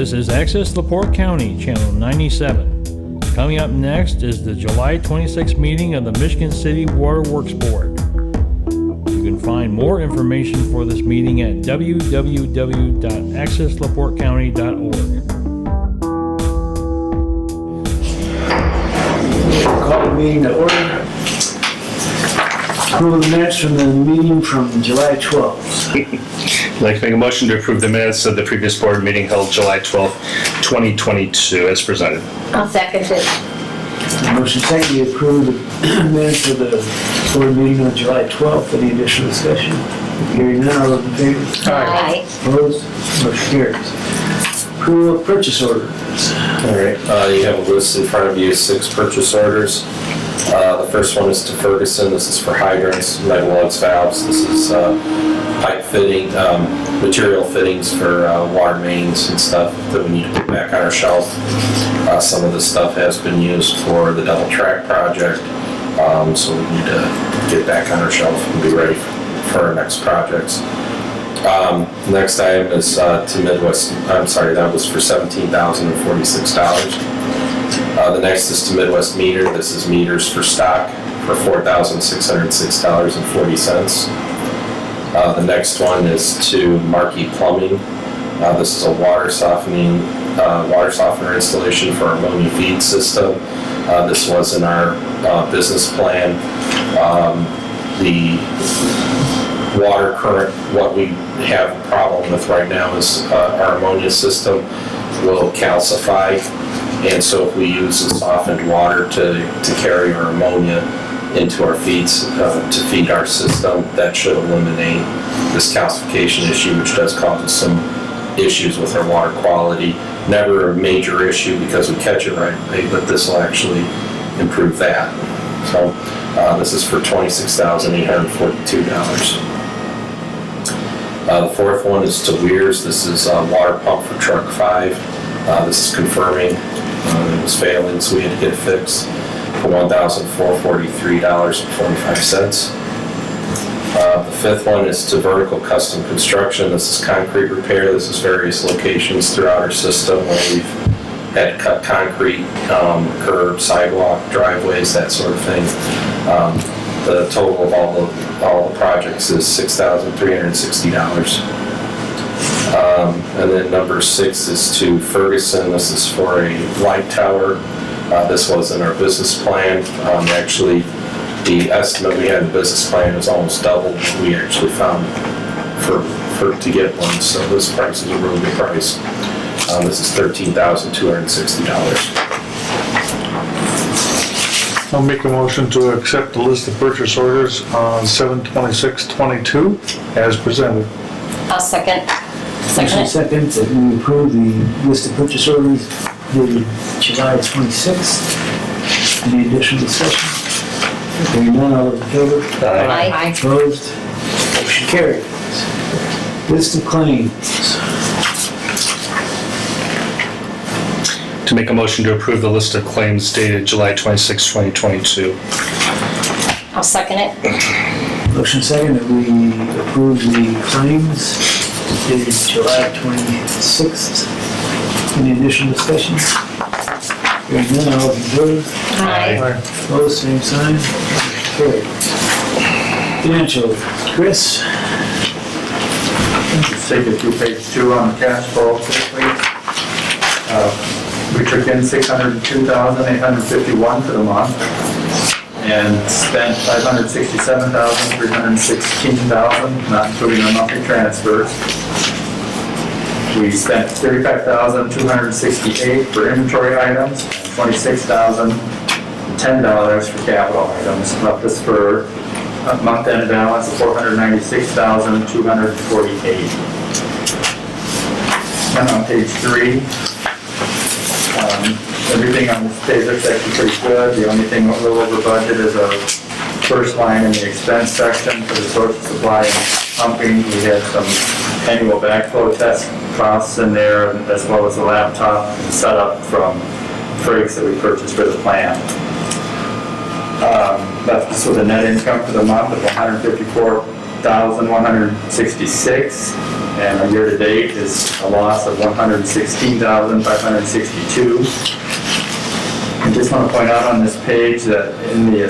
This is Access LaPorte County, Channel 97. Coming up next is the July 26th meeting of the Michigan City Water Works Board. You can find more information for this meeting at www.accesslaportecounty.org. Call the meeting to order. Approve the minutes from the meeting from July 12th. I'd like to make a motion to approve the minutes of the previous board meeting held July 12th, 2022 as presented. I'll second it. Motion second to approve the minutes of the board meeting on July 12th. Any additional discussion? Hearing none, all those in favor? Aye. Opposed? Motion carries. Approval of purchase orders. All right, you have a list in front of you, 6 purchase orders. The first one is to Ferguson. This is for hydrants, megalugs, valves. This is pipe fitting, material fittings for water mains and stuff that we need to put back on our shelf. Some of this stuff has been used for the double track project, so we need to get back on our shelf and be ready for our next projects. Next item is to Midwest, I'm sorry, that was for $17,046. The next is to Midwest Meter. This is meters for stock for $4,606.40. The next one is to Markey Plumbing. This is a water softener installation for our ammonia feed system. This was in our business plan. The water current, what we have a problem with right now is our ammonia system will calcify, and so if we use the softened water to carry our ammonia into our feeds to feed our system, that should eliminate this calcification issue, which does cause us some issues with our water quality. Never a major issue because we catch it right away, but this will actually improve that. So this is for $26,842. The fourth one is to Weir's. This is a water pump for truck 5. This is confirming it was failing, so we had to get it fixed for $1,443.45. The fifth one is to Vertical Custom Construction. This is concrete repair. This is various locations throughout our system where we've had to cut concrete, curb, sidewalk, driveways, that sort of thing. The total of all the projects is $6,360. And then number 6 is to Ferguson. This is for a light tower. This was in our business plan. Actually, the estimate we had in the business plan was almost double what we actually found to get one. So this price is a really good price. This is $13,260. I'll make a motion to accept the list of purchase orders on 7/26/22 as presented. I'll second. Motion second that we approve the list of purchase orders dated July 26th. Any additional discussion? Hearing none, all those in favor? Aye. Opposed? Motion carries. List of claims. To make a motion to approve the list of claims dated July 26, 2022. I'll second it. Motion second that we approve the claims dated July 26th. Any additional discussion? Hearing none, all those in favor? Aye. Opposed, same sign. Carried. Financial, Chris? Let's take it to page 2 on the cash flow quickly. We took in $602,851 for the month and spent $567,316, not including our monthly transfers. We spent $35,268 for inventory items and $26,010 for capital items. Left us for a month-end balance of $496,248. And on page 3, everything on this page looks actually pretty good. The only thing a little over budget is our first line in the expense section for the source of supply and pumping. We had some annual backflow test costs in there, as well as a laptop and setup from Friggs that we purchased for the plant. Left us with a net income for the month of $154,166, and our year-to-date is a loss of $116,562. I just want to point out on this page that in the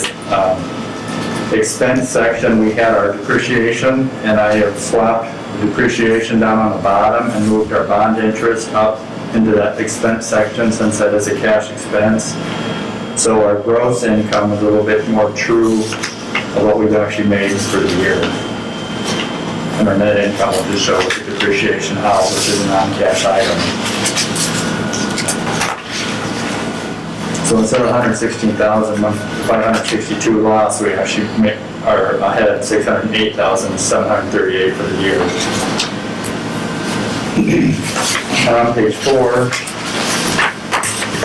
expense section, we had our depreciation, and I have swapped the depreciation down on the bottom and moved our bond interest up into that expense section since that is a cash expense. So our gross income is a little bit more true of what we've actually made for the year. And our net income will just show what the depreciation out, which is a non-cash item. So instead of 116,562 loss, we actually are ahead 608,738 for the year. And on page 4,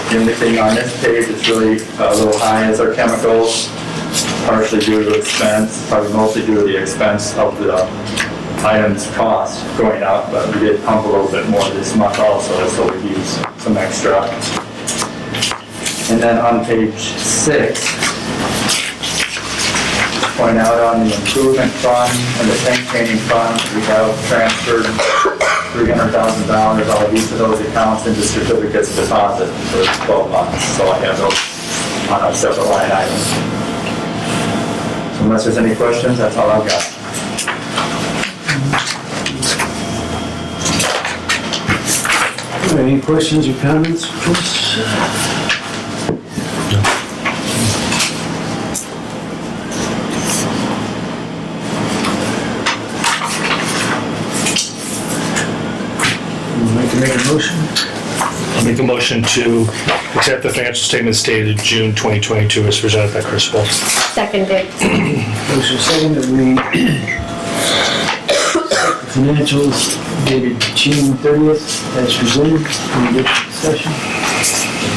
the only thing on this page that's really a little high is our chemicals, partially due to expense, probably mostly due to the expense of the items cost going up, but we did pump a little bit more this month also, so we used some extra. And then on page 6, point out on the improvement fund and the tank painting fund, we have transferred $300,000 out of each of those accounts into certificates of deposit for 12 months. So I have those on a separate line item. So unless there's any questions, that's all I've got. Any questions or comments, Chris? Would you like to make a motion? I'll make a motion to accept the financial statements dated June 2022 as presented by Chris Wolf. Seconded. Motion second that we accept the financials dated June 30th as presented in the discussion.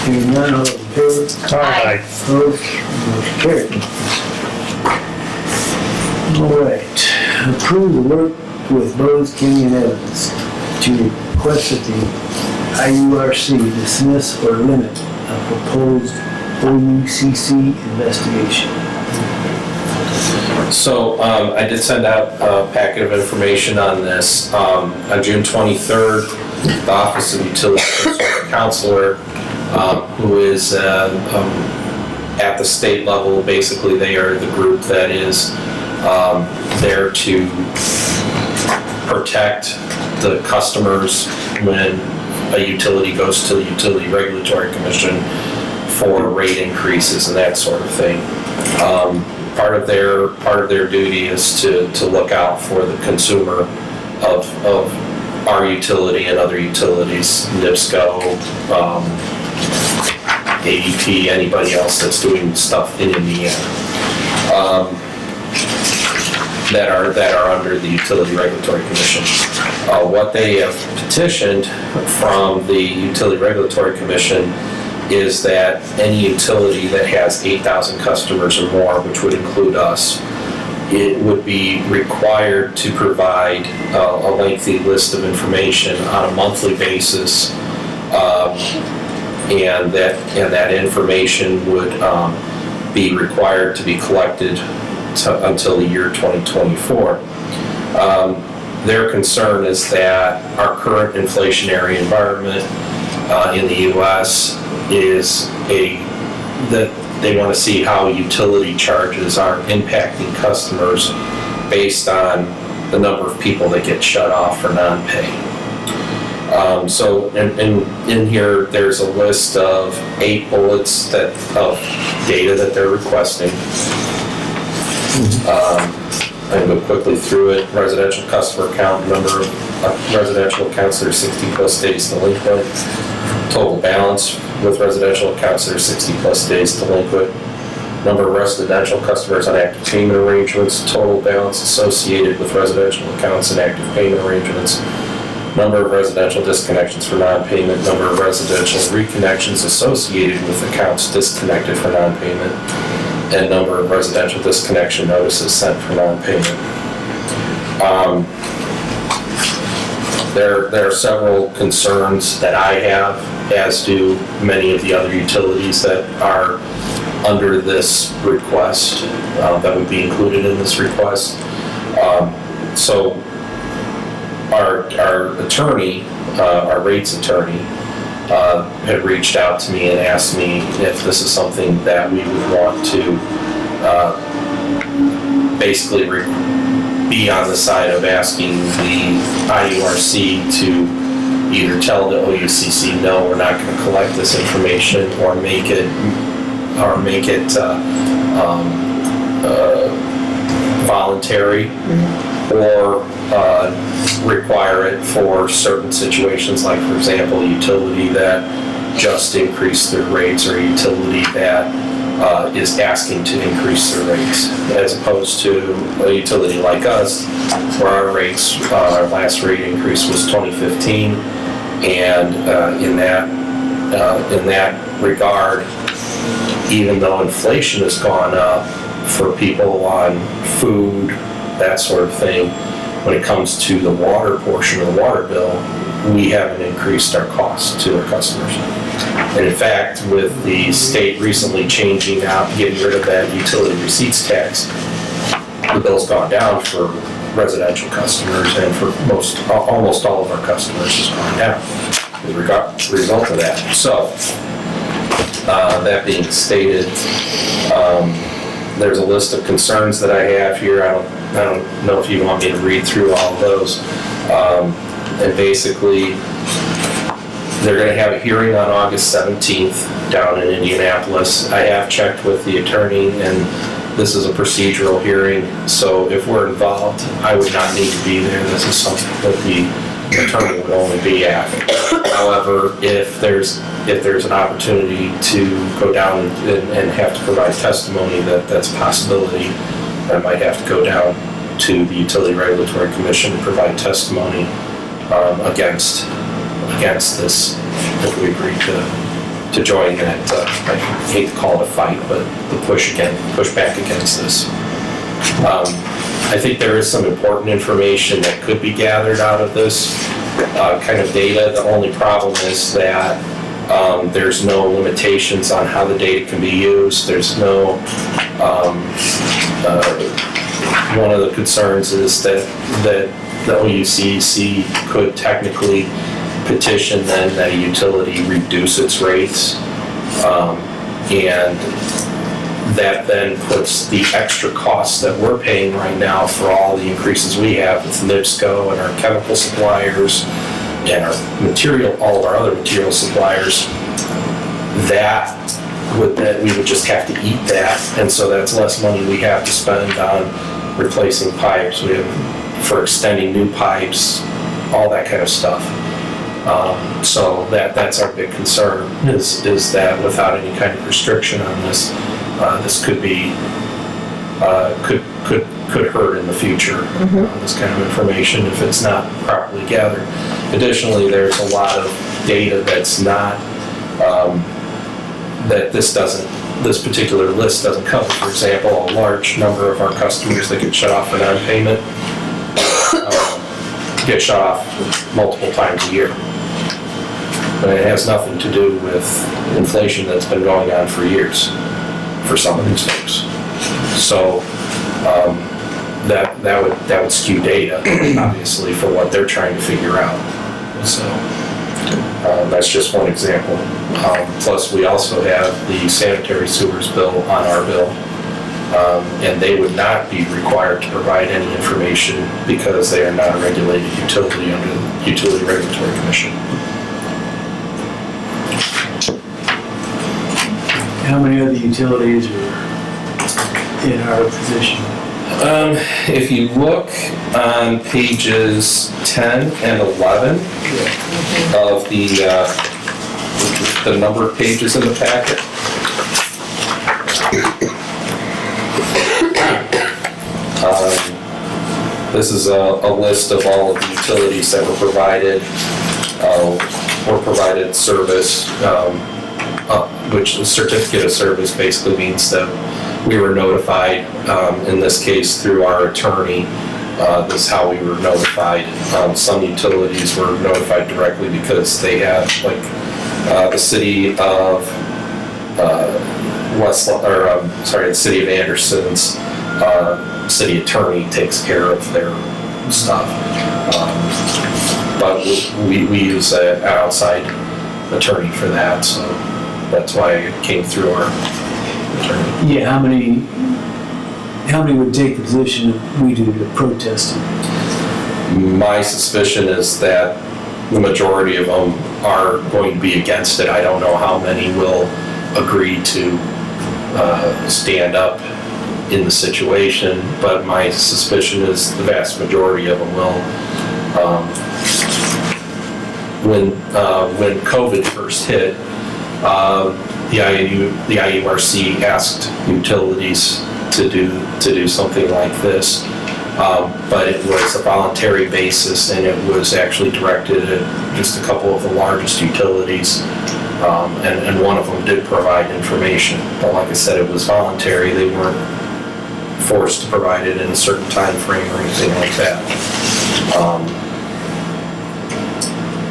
Hearing none, all those in favor? Aye. Opposed? Motion carried. All right. Approve the work with Bose, King, and Evans to request that the IURC dismiss or limit a proposed OUCC investigation. So I did send out a packet of information on this. On June 23rd, the Office of Utility Counselor, who is at the state level, basically they are the group that is there to protect the customers when a utility goes to the Utility Regulatory Commission for rate increases and that sort of thing. Part of their duty is to look out for the consumer of our utility and other utilities, NIPSCO, AEP, anybody else that's doing stuff in Indiana. That are under the Utility Regulatory Commission. What they have petitioned from the Utility Regulatory Commission is that any utility that has 8,000 customers or more, which would include us, it would be required to provide a lengthy list of information on a monthly basis, and that information would be required to be collected until the year 2024. Their concern is that our current inflationary environment in the U.S. is that they want to see how utility charges are impacting customers based on the number of people that get shut off for non-pay. So in here, there's a list of 8 bullets of data that they're requesting. I'm going to go quickly through it. Residential customer count, number of residential accounts that are 60 plus days delinquent, total balance with residential accounts that are 60 plus days delinquent, number of residential customers on active payment arrangements, total balance associated with residential accounts and active payment arrangements, number of residential disconnections for non-payment, number of residential reconnections associated with accounts disconnected for non-payment, and number of residential disconnection notices sent for non-payment. There are several concerns that I have, as do many of the other utilities that are under this request, that would be included in this request. So our our attorney, our rates attorney, had reached out to me and asked me if this is something that we would want to basically be on the side of asking the IURC to either tell the OUCC, no, we're not going to collect this information, or make it voluntary, or require it for certain situations, like for example, utility that just increased their rates, or utility that is asking to increase their rates, as opposed to a utility like us, where our rates, our last rate increase was 2015, and in that regard, even though inflation has gone up for people on food, that sort of thing, when it comes to the water portion of the water bill, we haven't increased our costs to our customers. And in fact, with the state recently changing out, getting rid of that utility receipts tax, the bill's gone down for residential customers, and for almost all of our customers has gone down as a result of that. So, that being stated, there's a list of concerns that I have here. I don't know if you want me to read through all of those. And basically, they're going to have a hearing on August 17th down in Indianapolis. I have checked with the attorney, and this is a procedural hearing, so if we're involved, I would not need to be there. This is something that the attorney would only be at. However, if there's an opportunity to go down and have to provide testimony, that's a possibility. I might have to go down to the Utility Regulatory Commission and provide testimony against this, if we agree to join that. I hate to call it a fight, but the push back against this. I think there is some important information that could be gathered out of this kind of data. The only problem is that there's no limitations on how the data can be used. There's no, one of the concerns is that the OUCC could technically petition then that a utility reduce its rates, and that then puts the extra costs that we're paying right now for all the increases we have with NIPSCO and our chemical suppliers and our material, all of our other material suppliers, that we would just have to eat that, and so that's less money we have to spend on replacing pipes, we have for extending new pipes, all that kind of stuff. So that's our big concern, is that without any kind of restriction on this, this could be could hurt in the future. This kind of information if it's not properly gathered. Additionally, there's a lot of data that's not that this particular list doesn't cover. For example, a large number of our customers that get shut off for non-payment get shut off multiple times a year. But it has nothing to do with inflation that's been going on for years for some of these folks. So that would skew data, obviously, for what they're trying to figure out. So that's just one example. Plus, we also have the sanitary sewers bill on our bill, and they would not be required to provide any information because they are not a regulated utility under the Utility Regulatory Commission. How many other utilities are in our position? If you look on pages 10 and 11 of the number of pages in the packet, this is a list of all of the utilities that were provided service, which the certificate of service basically means that we were notified, in this case through our attorney. This is how we were notified. Some utilities were notified directly because they had, like, the city of the city of Anderson's city attorney takes care of their stuff. But we use an outside attorney for that, so that's why it came through our attorney. Yeah, how many would take the position that we do to protest it? My suspicion is that the majority of them are going to be against it. I don't know how many will agree to stand up in the situation, but my suspicion is the vast majority of them will. When COVID first hit, the IURC asked utilities to do something like this, but it was a voluntary basis, and it was actually directed at just a couple of the largest utilities, and one of them did provide information. But like I said, it was voluntary. They weren't forced to provide it in a certain time frame or anything like that.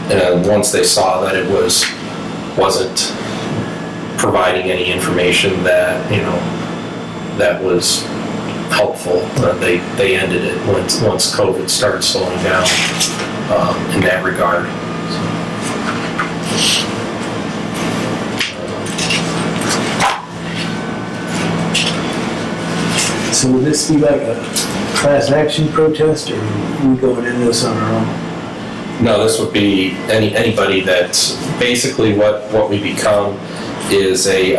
And once they saw that it wasn't providing any information that, that was helpful, they ended it once COVID started slowing down in that regard. So would this be like a class action protest, or are we going into this on our own? No, this would be anybody that's basically what we become is a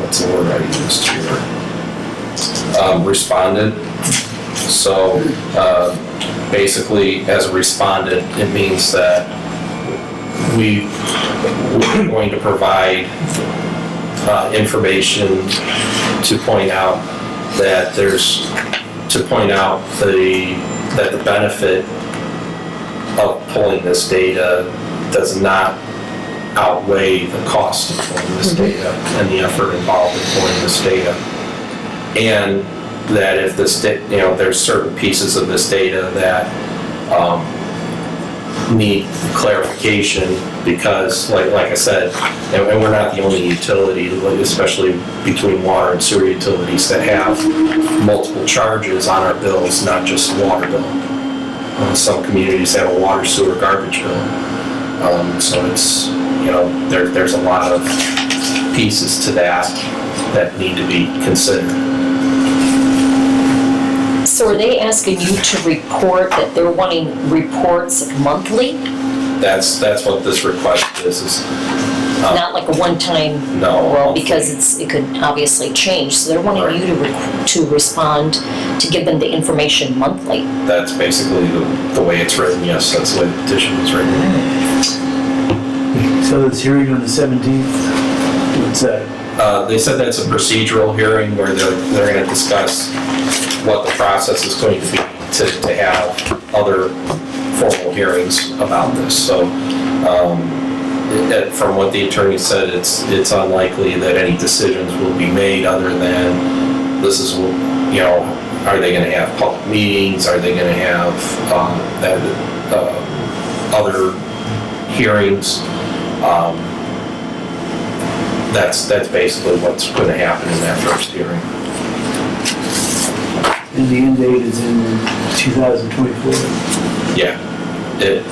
what's the word I used here? Respondent. So basically, as a respondent, it means that we're going to provide information to point out that the benefit of pulling this data does not outweigh the cost of pulling this data and the effort involved in pulling this data. And that if this, there's certain pieces of this data that need clarification, because like I said, and we're not the only utility, especially between water and sewer utilities, that have multiple charges on our bills, not just water bill. Some communities have a water, sewer, garbage bill. So it's, there's a lot of pieces to that need to be considered. So are they asking you to report that they're wanting reports monthly? That's what this request is Not like a one-time? No. Well, because it could obviously change, so they're wanting you to respond, to give them the information monthly. that's basically the way it's written. Yes, that's the way the petition is written. So this hearing on the 17th, what's that? They said that's a procedural hearing where they're going to discuss what the process is going to be to have other formal hearings about this. So from what the attorney said, it's unlikely that any decisions will be made other than this is, are they going to have public meetings? Are they going to have other hearings? That's basically what's going to happen in that first hearing. And the end date is in 2024. Yeah,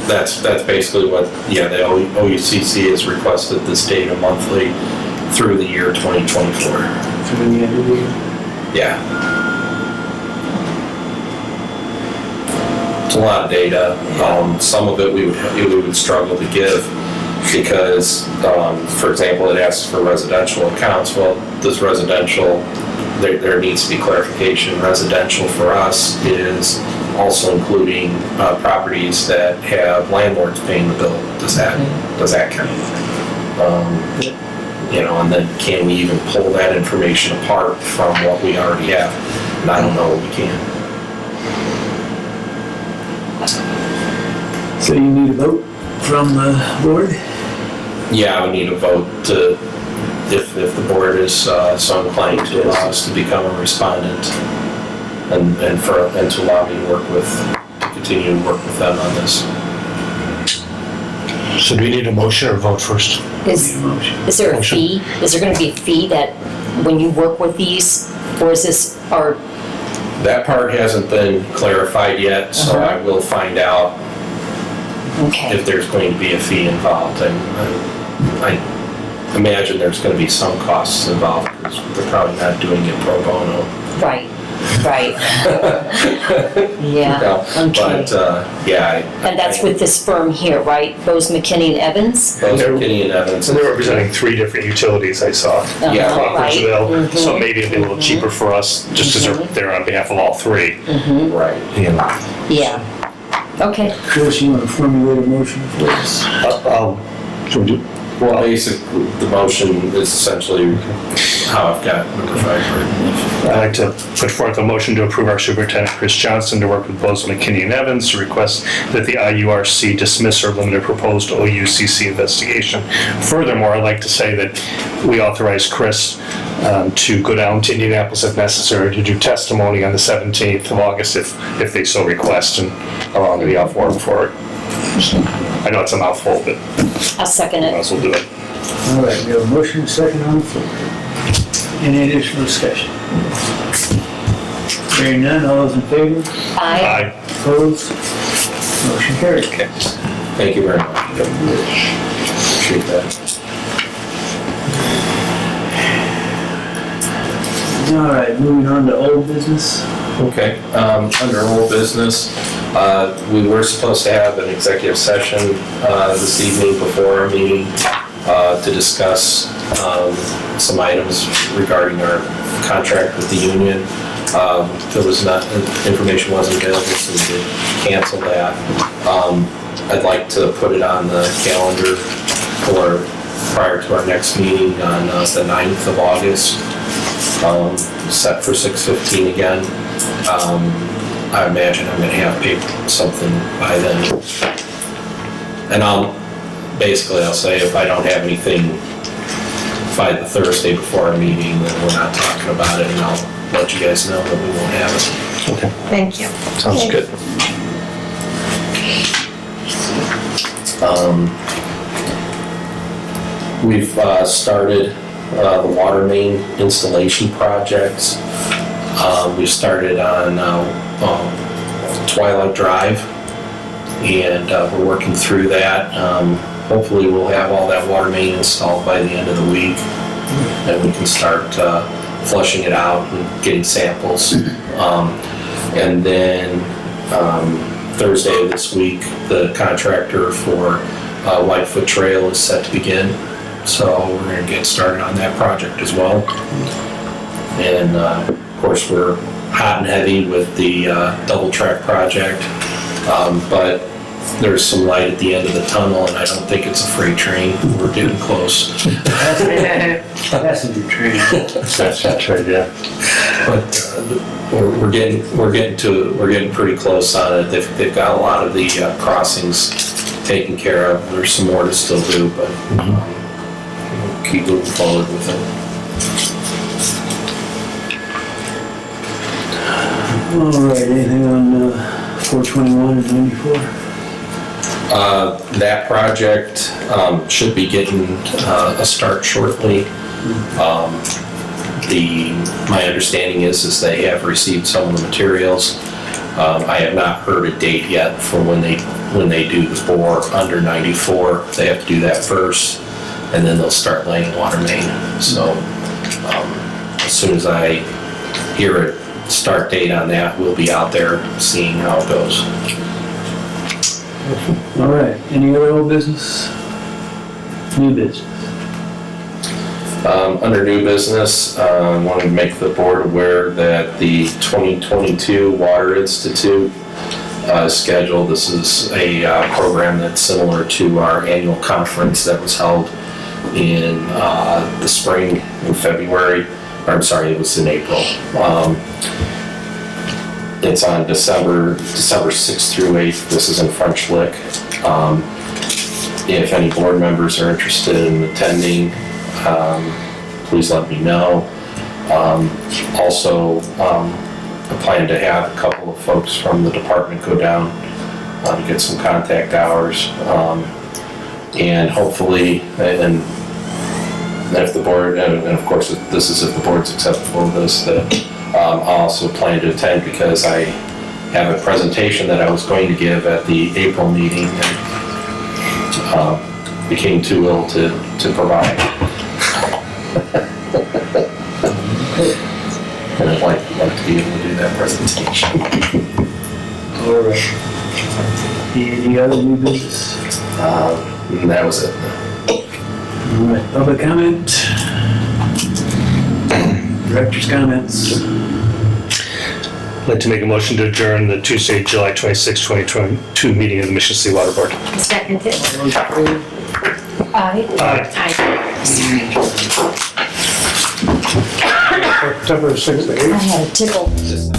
that's basically what, the OUCC has requested this data monthly through the year 2024. Through the end of the year. Yeah. It's a lot of data. Some of it we would struggle to give because, for example, it asks for residential accounts. Well, this residential, there needs to be clarification. Residential for us is also including properties that have landlords paying the bill. Does that count? And then can we even pull that information apart from what we already have? And I don't know if we can. So you need a vote from the board? Yeah, I would need a vote to, if the board is so inclined to allow us to become a respondent and to allow me to continue to work with them on this. So do we need a motion or vote first? Is there a fee? Is there gonna be a fee that when you work with these, or is this, or That part hasn't been clarified yet, so I will find out Okay. if there's going to be a fee involved. And I imagine there's going to be some costs involved because they're probably not doing it pro bono. Right, right. Yeah, No, okay. But, yeah. And that's with this firm here, right? Bose McKinney and Evans? Both McKinney and Evans. So they're representing 3 different utilities I saw. Yeah, Uh-huh, right. Crawfordsville, so maybe it'd be a little cheaper for us, just because they're on behalf of all 3. Right. You know. Yeah. Okay, Chris, you want to formulate a motion for this? Well, basically, the motion is essentially how I've got number 5 written. I'd like to put forth a motion to approve our Superintendent Chris Johnson to work with Bozeman, McKinney, and Evans to request that the IURC dismiss or limit a proposed OUCC investigation. Furthermore, I'd like to say that we authorize Chris to go down to Indianapolis if necessary to do testimony on the 17th of August if they so request, and allow him to be out for it. I know it's a mouthful, but I'll second might it. as well do it. All right, we have a motion, second on the floor. Any additional discussion? Hearing none, all those in favor? Aye. Aye. Opposed? Motion carried. Thank you very much. Appreciate that. All right, moving on to old business. Okay, under old business, we were supposed to have an executive session this evening before our meeting to discuss some items regarding our contract with the union. There was not, information wasn't available, so we did cancel that. I'd like to put it on the calendar for prior to our next meeting on the 9th of August, set for 6:15 again. I imagine I'm gonna have something by then. And I'll say if I don't have anything by the Thursday before our meeting, then we're not talking about it, and I'll let you guys know that we won't have it. Thank you. Sounds good. We've started the water main installation projects. We started on Twilight Drive, and we're working through that. Hopefully we'll have all that water main installed by the end of the week, and we can start flushing it out and getting samples. And then Thursday of this week, the contractor for Whitefoot Trail is set to begin. So we're going to get started on that project as well. And of course, we're hot and heavy with the double track project, but there's some light at the end of the tunnel, and I don't think it's a freight train. We're getting close. Passenger train. That's right, yeah. But we're getting pretty close on it. They've got a lot of the crossings taken care of. There's some more to still do, but we'll keep moving forward with it. All right, anything on 421 and 94? That project should be getting a start shortly. My understanding is they have received some of the materials. I have not heard a date yet for when they do the bore under 94. They have to do that first, and then they'll start laying water main. So as soon as I hear a start date on that, we'll be out there seeing how it goes. All right, any other old business? New business? Under new business, I wanted to make the board aware that the 2022 Water Institute is scheduled. This is a program that's similar to our annual conference that was held in the spring in February. Or, I'm sorry, it was in April. It's on December 6th through 8th. This is in French Lick. If any board members are interested in attending, please let me know. Also, I plan to have a couple of folks from the department go down to get some contact hours. And hopefully, and if the board, and of course, this is if the board's acceptable with this, that I also plan to attend because I have a presentation that I was going to give at the April meeting and became too ill to provide. And I'd like to be able to do that presentation. All right. Any other new business? And that was it. All right, public comment? Director's comments? I'd like to make a motion to adjourn the Tuesday, July 26, 2022 meeting of the Michigan City Water Board. Second it. All those approved? Aye. Aye. September 6th to 8th. I had a tickle. Just-